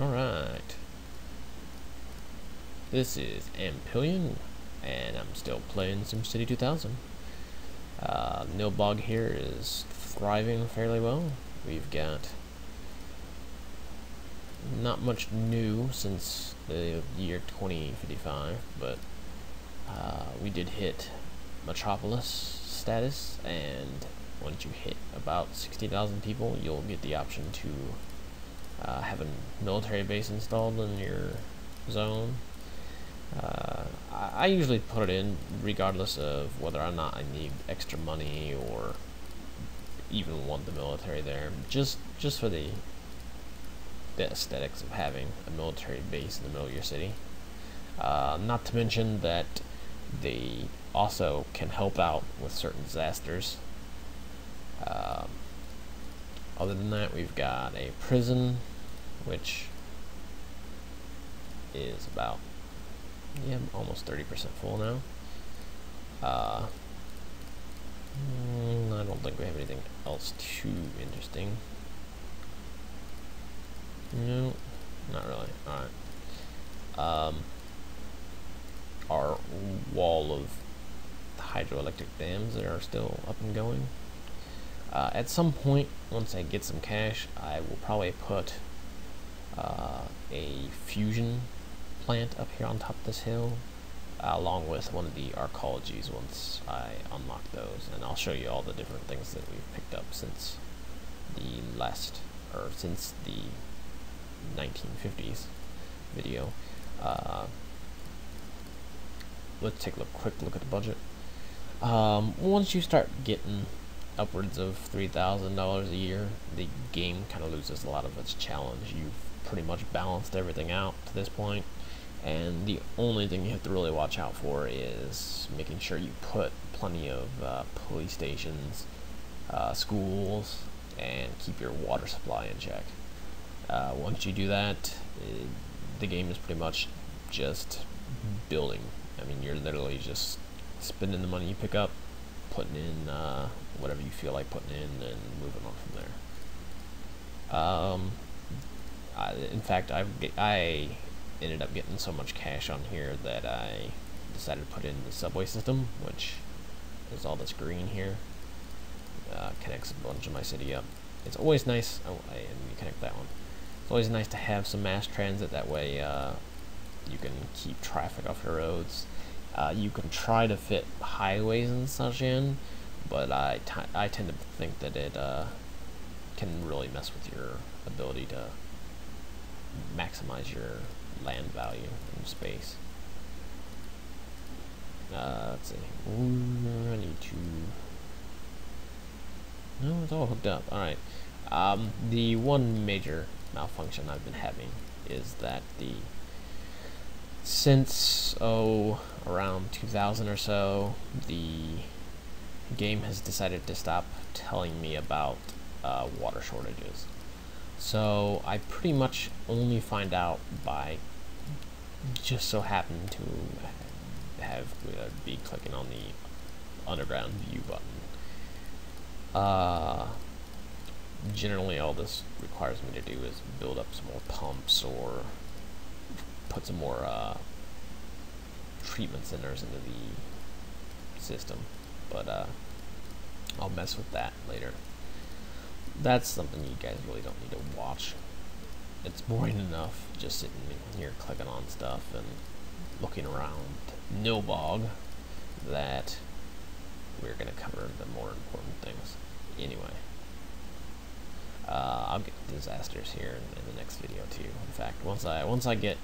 Alright. This is Ampillion, and I'm still playing SimCity 2000. Nilbog here is thriving fairly well. We've got not much new since the year 2055, but we did hit Metropolis status, and once you hit about 60,000 people, you'll get the option to have a military base installed in your zone. I usually put it in regardless of whether or not I need extra money or even want the military there, just for the aesthetics of having a military base in the middle of your city. Not to mention that they also can help out with certain disasters. Other than that, we've got a prison, which is about almost 30% full now. I don't think we have anything else too interesting. No, not really. Alright. Our wall of hydroelectric dams that are still up and going. At some point, once I get some cash, I will probably put a fusion plant up here on top of this hill, along with one of the arcologies once I unlock those, and I'll show you all the different things that we've picked up since since the 1950s video. Let's take a quick look at the budget. Once you start getting upwards of $3,000 a year, the game kind of loses a lot of its challenge. You've pretty much balanced everything out to this point, and the only thing you have to really watch out for is making sure you put plenty of police stations, schools, and keep your water supply in check. Once you do that, the game is pretty much just building. I mean, you're literally just spending the money you pick up, putting in whatever you feel like putting in, and moving on from there. In fact, I ended up getting so much cash on here that I decided to put in the subway system, which is all this green here. Connects a bunch of my city up. It's always nice. Oh, and you connect that one. It's always nice to have some mass transit. That way, you can keep traffic off your roads. You can try to fit highways and such in, but I tend to think that it can really mess with your ability to maximize your land value in space. Let's see. Ooh, I need to. No, it's all hooked up. Alright. The one major malfunction I've been having is that since around 2000 or so, the game has decided to stop telling me about water shortages. So I pretty much only find out by just so happen to be clicking on the underground view button. Generally, all this requires me to do is build up some more pumps or put some more treatment centers into the system, but I'll mess with that later. That's something you guys really don't need to watch. It's boring enough just sitting here clicking on stuff and looking around Nilbog that we're going to cover the more important things. Anyway, I'll get disasters here in the next video too. In fact, once I get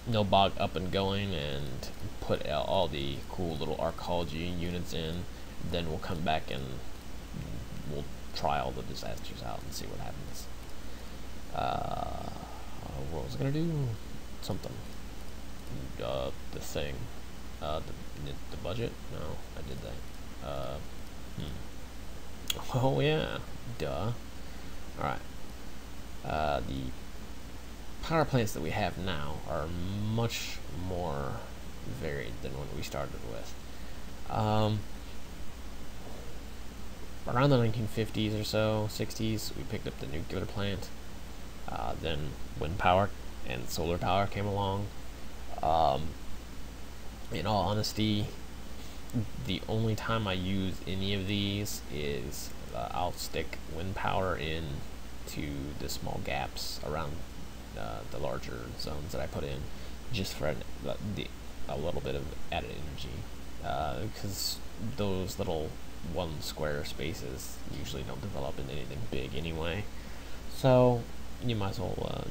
Nilbog up and going and put all the cool little arcology units in, then we'll come back and we'll try all the disasters out and see what happens. What was I gonna do? Something. The thing. The budget? No, I did that. Oh yeah, duh. Alright. The power plants that we have now are much more varied than when we started with. around the 1950s or so, 60s, we picked up the nuclear plant. Then wind power and solar power came along. In all honesty, the only time I use any of these is I'll stick wind power in to the small gaps around the larger zones that I put in, just for a little bit of added energy, because those little one square spaces usually don't develop into anything big anyway, so you might as well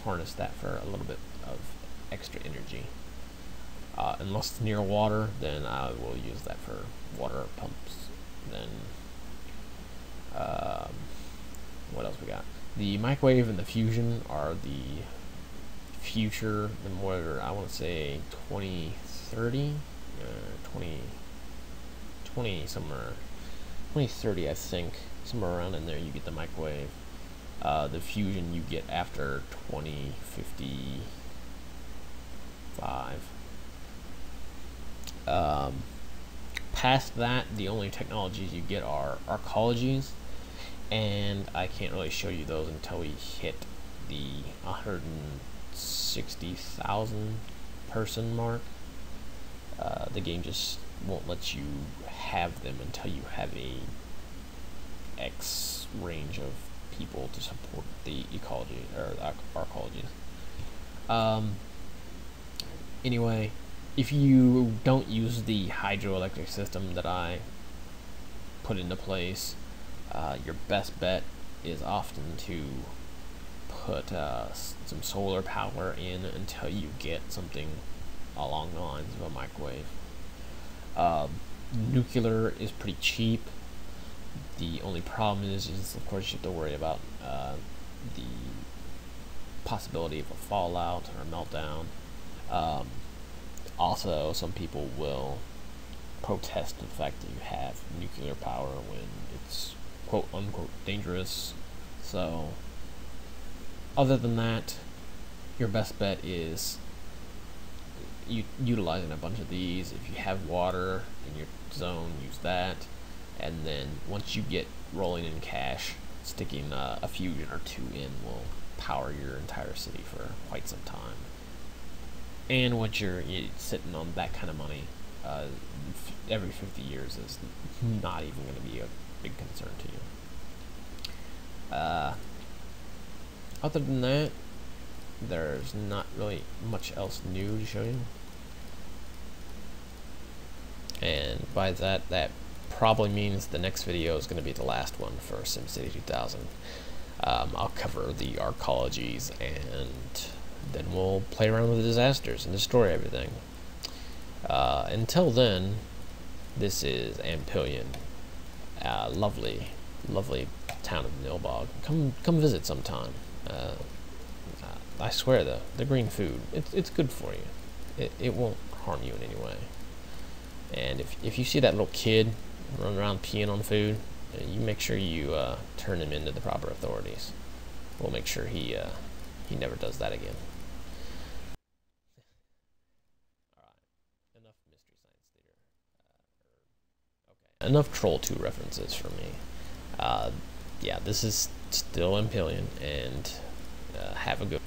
harness that for a little bit of extra energy. Unless it's near water, then I will use that for water pumps. Then what else we got? The microwave and the fusion are the future, the more, I want to say 2030, 20 somewhere, 2030 I think, somewhere around in there you get the microwave. The fusion you get after 2055. Past that, the only technologies you get are arcologies, and I can't really show you those until we hit the 160,000 person mark. The game just won't let you have them until you have a X range of people to support the ecology or arcologies. Anyway, if you don't use the hydroelectric system that I put into place, your best bet is often to put some solar power in until you get something along the lines of a microwave. Nuclear is pretty cheap. The only problem is of course you have to worry about the possibility of a fallout or a meltdown. Also, some people will protest the fact that you have nuclear power when it's quote unquote dangerous. So other than that, your best bet is utilizing a bunch of these. If you have water in your zone, use that, and then once you get rolling in cash, sticking a fusion or two in will power your entire city for quite some time. And once you're sitting on that kind of money, every 50 years is not even going to be a big concern to you. Other than that, there's not really much else new to show you. And by that, that probably means the next video is going to be the last one for SimCity 2000. I'll cover the arcologies, and then we'll play around with the disasters and destroy everything. Until then, this is Ampillion, lovely town of Nilbog. Come visit sometime. I swear the green food, it's good for you. It won't harm you in any way. And if you see that little kid running around peeing on food, you make sure you turn him into the proper authorities. We'll make sure he never does that again. Enough Mystery Science Theater. Okay. Enough Troll 2 references for me. Yeah, this is still Ampillion, and have a good